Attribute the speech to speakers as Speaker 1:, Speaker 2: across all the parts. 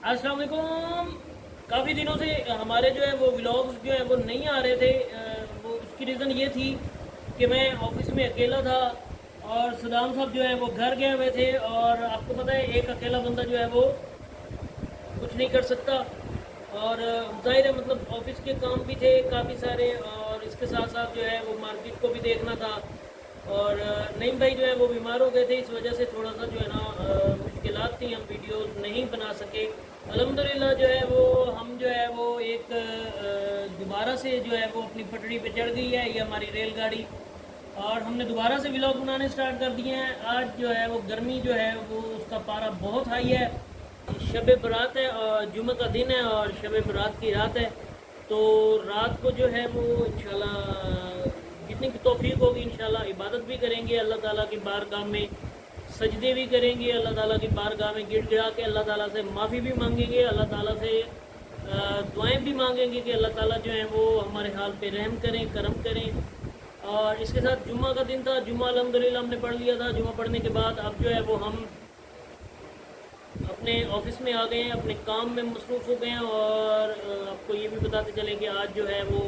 Speaker 1: अस्सलाम वालेकुम। काफ़ी दिनों से हमारे जो है वो व्लॉग्स जो है वो नहीं आ रहे थे। वो उसकी रीज़न ये थी कि मैं ऑफिस में अकेला था और सदाम साहब जो है वो घर गए हुए थे, और आपको पता है एक अकेला बंदा जो है वो कुछ नहीं कर सकता। और जाहिर है मतलब ऑफिस के काम भी थे काफ़ी सारे, और इसके साथ साथ जो है वो मार्केट को भी देखना था। और नईम भाई जो है वो बीमार हो गए थे, इस वजह से थोड़ा सा जो है ना मुश्किलात थी, हम वीडियोस नहीं बना सके। अल्हम्दुलिल्लाह जो है वो हम जो है वो एक दोबारा से जो है वो अपनी पटड़ी पे चढ़ गई है ये हमारी रेलगाड़ी, और हमने दोबारा से व्लॉग बनाने स्टार्ट कर दिए हैं। आज जो है वो गर्मी जो है वो उसका पारा बहुत हाई है। शब बरात है और जुम्मे का दिन है और शब बरात की रात है, तो रात को जो है वो इंशाल्लाह जितनी की तौफीक होगी इंशाल्लाह इबादत भी करेंगे, अल्लाह ताला की बारगाह में सजदे भी करेंगे, अल्लाह ताला की बारगाह में गिड़ गिड़ा के अल्लाह ताला से माफ़ी भी मांगेंगे, अल्लाह ताला से दुआएं भी मांगेंगे कि अल्लाह ताला जो है वो हमारे हाल पे रहम करें, करम करें। और इसके साथ जुम्मा का दिन था, जुम्मा अल्हम्दुलिल्लाह हमने पढ़ लिया था। जुम्मा पढ़ने के बाद अब जो है वो हम अपने ऑफिस में आ गए हैं, अपने काम में मसरूफ़ हो गए हैं। और आपको ये भी बताते चलें कि आज जो है वो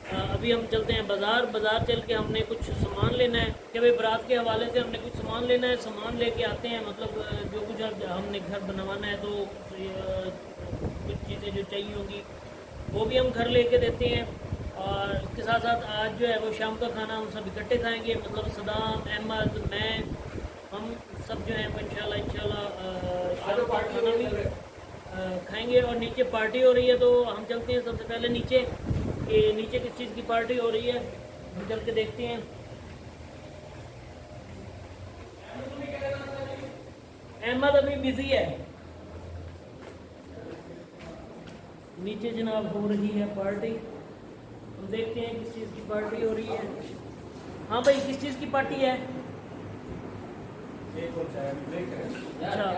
Speaker 1: अभी हम चलते हैं बाज़ार चल के हमने कुछ सामान लेना है कि भाई बारात के हवाले से हमने कुछ सामान लेना है, सामान लेके आते हैं। मतलब जो कुछ अब हमने घर बनवाना है तो कुछ चीज़ें जो चाहिए होंगी वो भी हम घर लेके देते हैं। और इसके साथ साथ आज जो है वो शाम का खाना हम सब इकट्ठे खाएंगे, मतलब सदाम, अहमद, मैं, हम सब जो है वो इंशाल्लाह शाम का खाना भी खाएंगे। और नीचे पार्टी हो रही है तो हम चलते हैं सबसे पहले नीचे कि नीचे किस चीज़ की पार्टी हो रही है, हम चल के देखते हैं। अहमद अभी बिजी है, नीचे जनाब हो रही है पार्टी, हम देखते हैं किस चीज़ की पार्टी हो रही है। हाँ भाई, किस चीज़ की पार्टी है? अच्छा,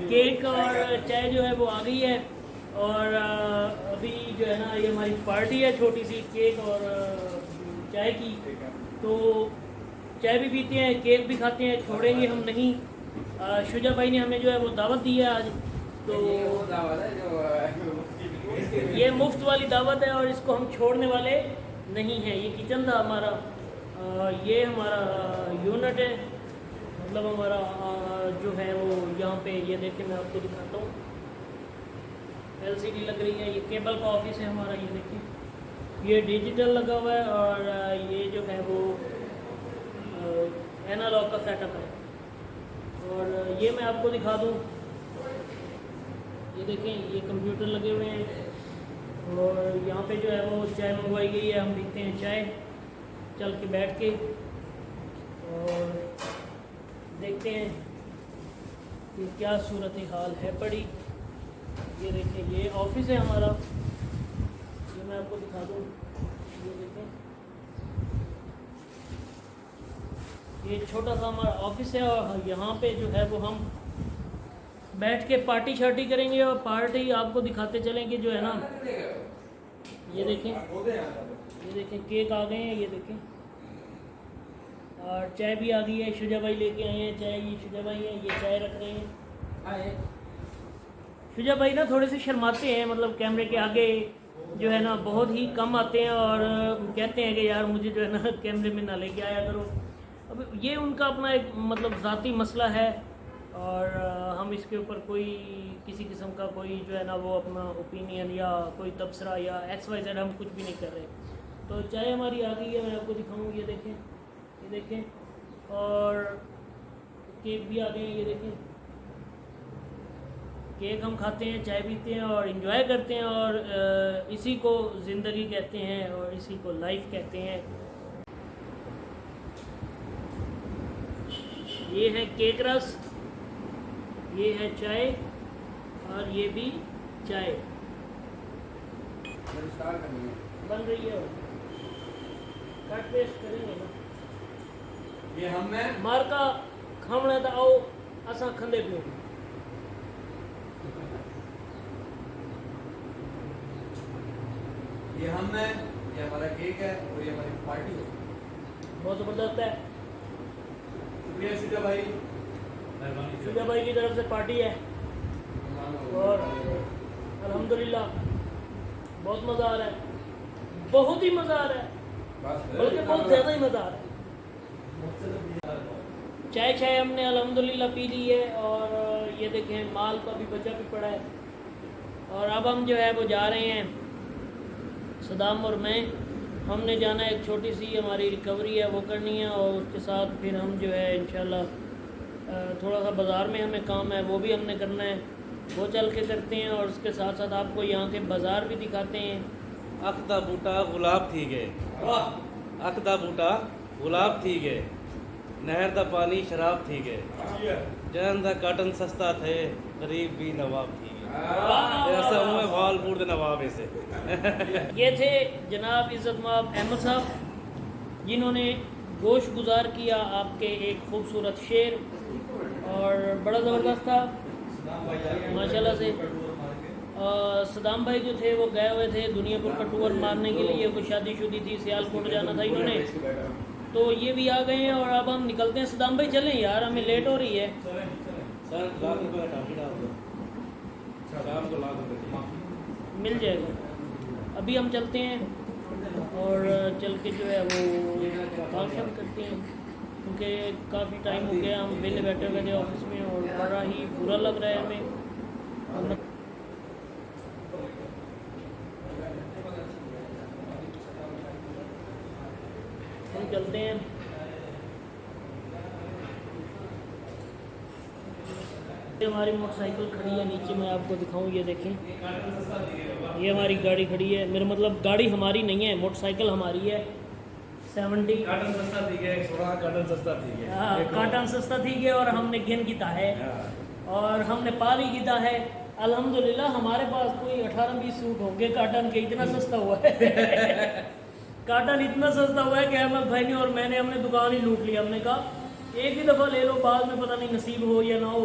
Speaker 1: केक और चाय जो है वो आ गई है। और अभी जो है ना ये हमारी पार्टी है छोटी सी, केक और चाय की। तो चाय भी पीते हैं, केक भी खाते हैं, छोड़ेंगे हम नहीं। शुजा भाई ने हमें जो है वो दावत दी है आज, तो ये मुफ्त वाली दावत है और इसको हम छोड़ने वाले नहीं हैं। ये किचन था हमारा, ये हमारा यूनिट है, मतलब हमारा जो है वो यहाँ पे ये देखें, मैं आपको दिखाता हूँ, एलसीडी लग रही है। ये केबल का ऑफिस है हमारा, ये देखिए ये डिजिटल लगा हुआ है, और ये जो है वो एनालॉग का सेटअप है। और ये मैं आपको दिखा दूँ, ये देखें ये कंप्यूटर लगे हुए हैं, और यहाँ पे जो है वो चाय मंगवाई गई है, हम पीते हैं चाय चल के बैठ के, और देखते हैं कि क्या सूरत हाल है बड़ी। ये देखें ये ऑफिस है हमारा, ये मैं आपको दिखा दूँ, ये देखें ये छोटा सा हमारा ऑफिस है, और यहाँ पे जो है वो हम बैठ के पार्टी शार्टी करेंगे। और पार्टी आपको दिखाते चलेंगे जो है ना, ये देखें केक आ गए हैं, ये देखें, और चाय भी आ गई है, शुजा भाई लेके आए हैं चाय, ये शुजा भाई हैं, ये चाय रख रहे हैं। शुजा भाई ना थोड़े से शर्माते हैं, मतलब कैमरे के आगे जो है ना बहुत ही कम आते हैं, और कहते हैं कि यार मुझे जो है ना कैमरे में ना लेके आया करो। अब ये उनका अपना एक मतलब ज़ाती मसला है, और हम इसके ऊपर कोई किसी किस्म का कोई जो है ना वो अपना ओपिनियन या कोई तबसरा या XYZ हम कुछ भी नहीं कर रहे। तो चाय हमारी आ गई है, मैं आपको दिखाऊँ, ये देखें, और केक भी आ गए हैं, ये देखें केक हम खाते हैं, चाय पीते हैं और इन्जॉय करते हैं, और इसी को ज़िंदगी कहते हैं और इसी को लाइफ कहते हैं। ये है केक रस, ये है चाय, और ये भी चाय बन रही है, कट पेस्ट करेंगे ना।
Speaker 2: ये हमने
Speaker 1: मार का खामना था, आओ असा खंदे पियो।
Speaker 2: ये हमारा केक है और ये हमारी पार्टी है।
Speaker 1: बहुत ज़बरदस्त है।
Speaker 2: शुक्रिया शुजा भाई।
Speaker 1: शुजा भाई की तरफ से पार्टी है और अल्हम्दुलिल्लाह बहुत मज़ा आ रहा है, बहुत ही मज़ा आ रहा है, बल्कि बहुत ज़्यादा ही मज़ा आ रहा है। चाय हमने अल्हम्दुलिल्लाह पी ली है और ये देखें माल का भी बचा भी पड़ा है। और अब हम जो है वो जा रहे हैं, सदाम और मैं, हमने जाना है, एक छोटी सी हमारी रिकवरी है वो करनी है और उसके साथ फिर हम जो है इंशाल्लाह थोड़ा सा बाज़ार में हमें काम है वो भी हमने करना है, वो चल के करते हैं और उसके साथ साथ आपको यहाँ के बाज़ार भी दिखाते हैं।
Speaker 3: अख दा बूटा गुलाब थी गए, अख दा बूटा गुलाब थी गए, नहर दा पानी शराब थी गए, जहन दा काटन सस्ता थे, गरीब भी नवाब थी गए। ऐसा हुए भावलपुर दे नवाब ऐसे।
Speaker 1: ये थे जनाब इज़्ज़त माब अहमद साहब, जिन्होंने गोश गुजार किया आपके एक खूबसूरत शेर और बड़ा ज़बरदस्त था माशाल्लाह से। सदाम भाई जो थे वो गए हुए थे दुनियापुर का टूर मारने के लिए, कोई शादी शुदी थी, सियालकोट जाना था इन्होंने, तो ये भी आ गए हैं और अब हम निकलते हैं। सदाम भाई चलें यार, हमें लेट हो रही है।
Speaker 3: सर लाख रुपए का टाफी डाल दो, शाम को लाख रुपए
Speaker 1: मिल जाएगा। अभी हम चलते हैं और चल के जो है वो काम शाम करते हैं, क्योंकि काफ़ी टाइम हो गया हम वेले बैठे हुए थे ऑफिस में और बड़ा ही बुरा लग रहा है हमें। हम चलते हैं। हमारी मोटरसाइकिल खड़ी है नीचे, मैं आपको दिखाऊं, ये देखें, ये हमारी गाड़ी खड़ी है, मेरा मतलब गाड़ी हमारी नहीं है, मोटरसाइकिल हमारी है। 70
Speaker 3: काटन सस्ता थी गया, सोना काटन सस्ता थी गया,
Speaker 1: काटन सस्ता थी गया और हमने गेन कीता है और हमने पाली कीता है। अल्हम्दुलिल्लाह हमारे पास कोई 18-20 सूट होंगे काटन के, इतना सस्ता हुआ है। काटन इतना सस्ता हुआ है कि अहमद भाई ने और मैंने हमने दुकान ही लूट लिया। हमने कहा एक ही दफ़ा ले लो, बाद में पता नहीं नसीब हो या ना हो,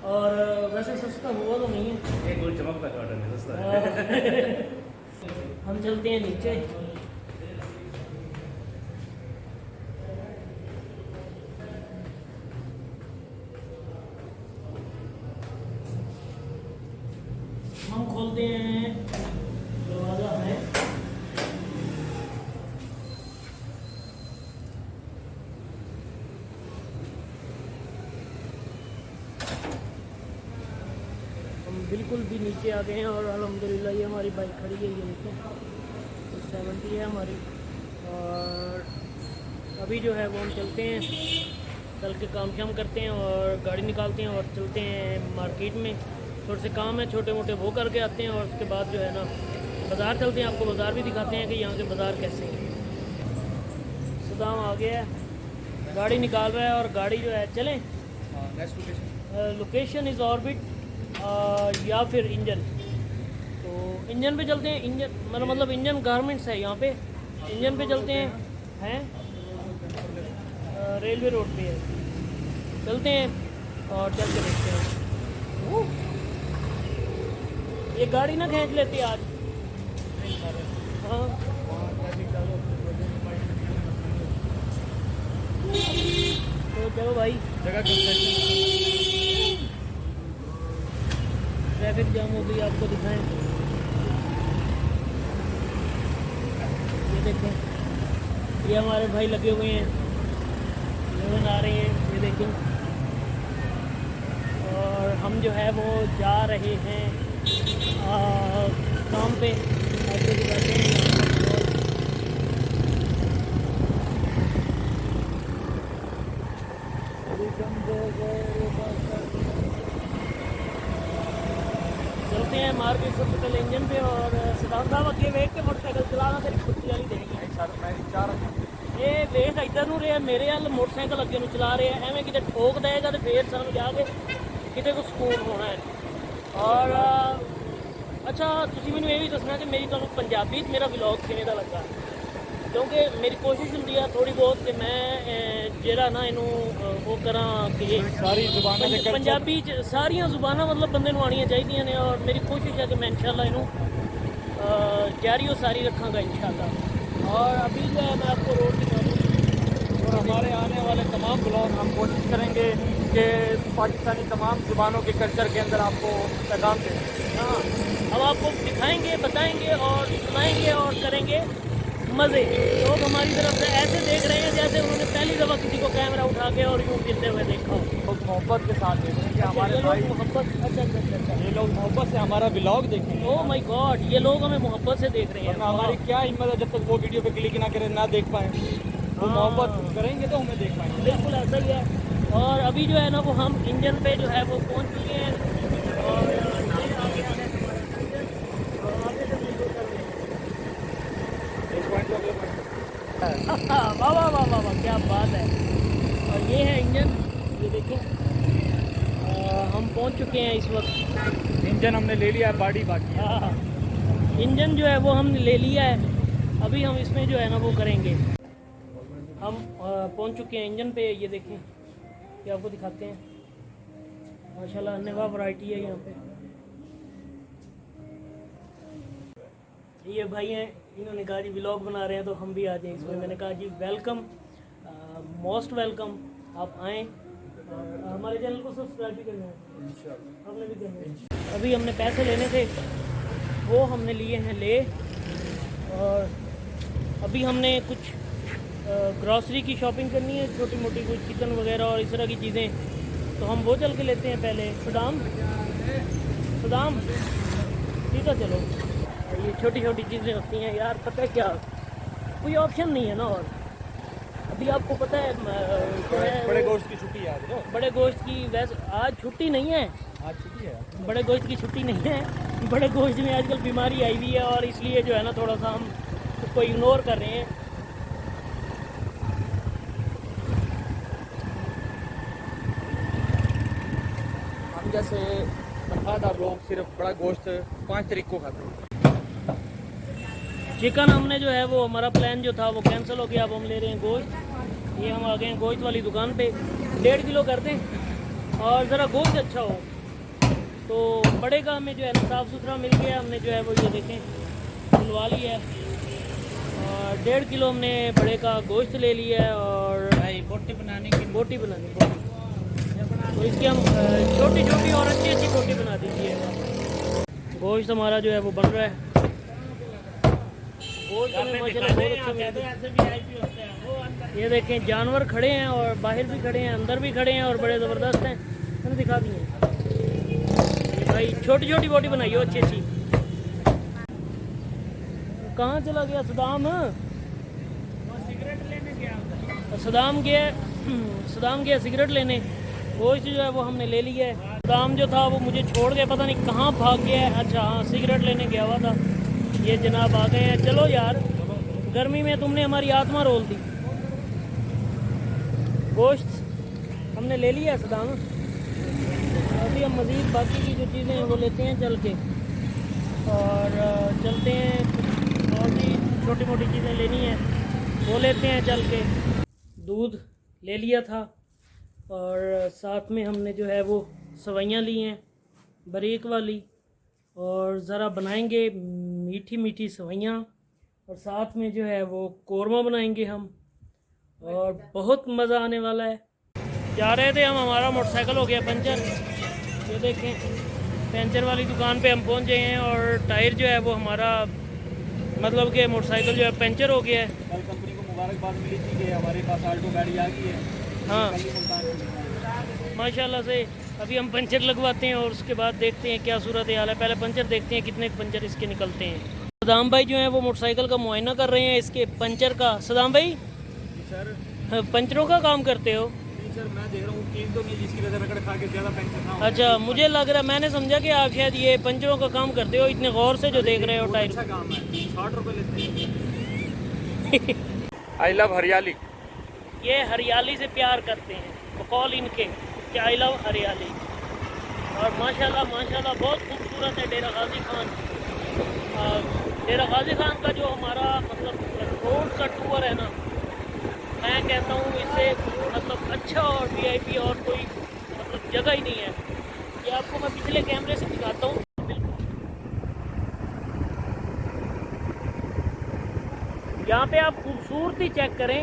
Speaker 1: और वैसे सस्ता हुआ तो नहीं है,
Speaker 3: एक गोल चमकता काटन है सस्ता है।
Speaker 1: हम चलते हैं नीचे। हम खोलते हैं, दरवाज़ा है, बिल्कुल भी नीचे आ गए हैं और अल्हम्दुलिल्लाह ये हमारी बाइक खड़ी है, ये देखें, 70 है हमारी। और अभी जो है वो हम चलते हैं, चल के काम शाम करते हैं और गाड़ी निकालते हैं और चलते हैं मार्केट में, थोड़े से काम है छोटे मोटे वो करके आते हैं और उसके बाद जो है ना बाज़ार चलते हैं, आपको बाज़ार भी दिखाते हैं कि यहाँ के बाज़ार कैसे हैं। सदाम आ गया है, गाड़ी निकाल रहा है और गाड़ी जो है चलें। लोकेशन इज़ ऑर्बिट या फिर इंजन, तो इंजन पे चलते हैं। इंजन मतलब इंजन गारमेंट्स है यहाँ पे, इंजन पे चलते हैं रेलवे रोड पे है, चलते हैं और चल के देखते हैं। ये गाड़ी ना खींच लेती आज। हाँ तो चलो भाई, ट्रैफिक जाम हो गई, आपको दिखाएं, ये देखें, ये हमारे भाई लगे हुए हैं, लेवन आ रहे हैं, ये देखें, और हम जो है वो जा रहे हैं काम पे, आपको दिखाते हैं। चलते हैं मार्केट सबसे पहले इंजन पे और सदाम साहब अगे वेख के मोटरसाइकिल चलाना तेरी कुत्ती वाली देगी। ये वेख इधर नूं रहा मेरे वाल मोटरसाइकिल अगे नूं चला रहे हैं, एवें किते ठोक देगा तो फिर सानूं जाके किते को सुकून होना है। और अच्छा तुसीं मैनूं ये भी दसना कि मेरी तुहानूं पंजाबी मेरा व्लॉग किवें दा लगा, क्योंकि मेरी कोशिश होंदी है थोड़ी बहुत कि मैं जेड़ा ना इनू वो करा कि
Speaker 3: सारी जुबानां दे
Speaker 1: पंजाबी सारियां जुबानां मतलब बंदे नूं आनियां चाहिदियां ने, और मेरी कोशिश है कि मैं इंशाल्लाह इनू जारी और सारी रखांगा इंशाल्लाह। और अभी जो है मैं आपको रोड दिखा दूँ, और
Speaker 4: हमारे आने वाले तमाम ब्लॉग हम कोशिश करेंगे कि पाकिस्तानी तमाम ज़ुबानों के कल्चर के अंदर आपको पैगाम दें।
Speaker 1: हाँ, हम आपको दिखाएंगे, बताएंगे और सुनाएंगे और करेंगे मज़े। लोग हमारी तरफ से ऐसे देख रहे हैं जैसे उन्होंने पहली दफ़ा किसी को कैमरा उठा के और यूँ गिरते हुए देखा हो।
Speaker 4: लोग मोहब्बत के साथ देख रहे हैं कि हमारे
Speaker 1: ये
Speaker 4: भाई,
Speaker 1: लोग मोहब्बत, अच्छा,
Speaker 4: ये लोग मोहब्बत से हमारा ब्लॉग देखेंगे।
Speaker 1: ओह माय गॉड, ये लोग हमें मोहब्बत से देख रहे हैं।
Speaker 4: वरना हमारी क्या हिम्मत है जब तक वो वीडियो पे क्लिक ना करें, ना देख पाएँ। वो
Speaker 1: हाँ।
Speaker 4: मोहब्बत करेंगे तो हमें देख पाएंगे।
Speaker 1: बिल्कुल ऐसा ही है। और अभी जो है ना वो हम इंजन पे जो है वो पहुंच चुके हैं और ये आ गया है हमारा इंजन और आगे से बिल्कुल कर रहे हैं। वाह वाह वाह वाह वाह, क्या बात है। और ये है इंजन, ये देखें। हम पहुंच चुके हैं इस वक्त।
Speaker 4: इंजन हमने ले लिया है, बॉडी बाकी है।
Speaker 1: हाँ, इंजन जो है वो हमने ले लिया है। अभी हम इसमें जो है ना वो करेंगे। हम पहुंच चुके हैं इंजन पे। ये देखें, ये आपको दिखाते हैं। माशाल्लाह अनवा वैरायटी है यहाँ पे। ये भाई हैं, इन्होंने कहा जी व्लॉग बना रहे हैं तो हम भी आ जाएं इसमें। मैंने कहा जी वेलकम, मोस्ट वेलकम, आप आएँ और हमारे चैनल को सब्सक्राइब भी करना है, हमने भी करना है। अभी हमने पैसे लेने थे, वो हमने लिए हैं ले। और अभी हमने कुछ ग्रॉसरी की शॉपिंग करनी है, छोटी मोटी कुछ चिकन वगैरह और इस तरह की चीज़ें, तो हम वो चल के लेते हैं पहले। सदाम ठीक है चलो। ये छोटी छोटी चीज़ें होती हैं यार, पता है क्या, कोई ऑप्शन नहीं है ना। और अभी आपको पता है जो है
Speaker 4: बड़े गोश्त की छुट्टी है आज तो।
Speaker 1: बड़े गोश्त की, वैसे आज छुट्टी नहीं है,
Speaker 4: आज छुट्टी है।
Speaker 1: बड़े गोश्त की छुट्टी नहीं है। बड़े गोश्त में आजकल बीमारी आई हुई है और इसलिए जो है ना थोड़ा सा हम उसको इग्नोर कर रहे हैं।
Speaker 4: हम जैसे तनख्वाहदार लोग सिर्फ बड़ा गोश्त 5 तारीख को खाते हैं।
Speaker 1: चिकन हमने जो है वो, हमारा प्लान जो था वो कैंसिल हो गया। अब हम ले रहे हैं गोश्त। ये हम आ गए हैं गोश्त वाली दुकान पे। 1.5 किलो कर दें और ज़रा गोश्त अच्छा हो। तो बड़े का हमें जो है ना साफ़ सुथरा मिल गया। हमने जो है वो ये देखें धुलवा लिया है और 1.5 किलो हमने बड़े का गोश्त ले लिया है। और बोटी बनानी, बोटी तो इसकी हम छोटी छोटी और अच्छी अच्छी बोटी बना दीजिए। गोश्त हमारा जो है वो बन रहा है। गोश्त हमें माशाल्लाह बहुत अच्छा मिलता है। ये देखें जानवर खड़े हैं और बाहर भी खड़े हैं, अंदर भी खड़े हैं और बड़े ज़बरदस्त हैं। मैंने दिखा दिए भाई, छोटी छोटी बोटी बनाई हो अच्छी अच्छी। कहाँ चला गया सदाम? सिगरेट लेने गया। सदाम गया सिगरेट लेने। गोश्त जो है वो हमने ले लिया है। सदाम जो था वो मुझे छोड़ के पता नहीं कहाँ भाग गया है। अच्छा हाँ, सिगरेट लेने गया हुआ था। ये जनाब आ गए हैं। चलो यार, गर्मी में तुमने हमारी आत्मा रोल दी। गोश्त हमने ले लिया है सदाम। अभी हम मज़ीद बाकी की जो चीज़ें हैं वो लेते हैं चल के, और चलते हैं और भी छोटी मोटी चीज़ें लेनी है वो लेते हैं चल के। दूध ले लिया था और साथ में हमने जो है वो सवैयाँ ली हैं बारीक वाली, और ज़रा बनाएंगे मीठी मीठी सवैयाँ, और साथ में जो है वो कोरमा बनाएंगे हम, और बहुत मज़ा आने वाला है। जा रहे थे हम, हमारा मोटरसाइकिल हो गया पंचर। ये देखें, पंचर वाली दुकान पे हम पहुंच गए हैं और टायर जो है वो हमारा, मतलब कि मोटरसाइकिल जो है पंचर हो गया है।
Speaker 4: कल कंपनी को मुबारकबाद मिली थी कि हमारे पास आल्टो गाड़ी आ गई है।
Speaker 1: हाँ माशाल्लाह से। अभी हम पंचर लगवाते हैं और उसके बाद देखते हैं क्या सूरत हाल है। पहले पंचर देखते हैं कितने पंचर इसके निकलते हैं। सदाम भाई जो है वो मोटरसाइकिल का मुआयना कर रहे हैं इसके पंचर का। सदाम भाई
Speaker 4: सर,
Speaker 1: पंचरों का काम करते हो?
Speaker 4: सर मैं देख रहा हूँ कील तो नहीं जिसकी वजह से रगड़ खा के ज़्यादा पंचर ना हो।
Speaker 1: अच्छा, मुझे लग रहा, मैंने समझा कि आप शायद ये पंचरों का काम करते हो। इतने गौर से जो देख रहे हो टायर।
Speaker 4: अच्छा काम है, 60 रुपये लेते हैं। आई लव हरियाली।
Speaker 1: ये हरियाली से प्यार करते हैं, बकौल इनके कि आई लव हरियाली। और माशाल्लाह माशाल्लाह बहुत खूबसूरत है डेरा गाजी खान। डेरा गाजी खान का जो हमारा मतलब रोड का टूर है ना, मैं कहता हूँ इससे मतलब अच्छा और वीआईपी और कोई मतलब जगह ही नहीं है। ये आपको मैं पिछले कैमरे से दिखाता हूँ। यहाँ पे आप खूबसूरती चेक करें।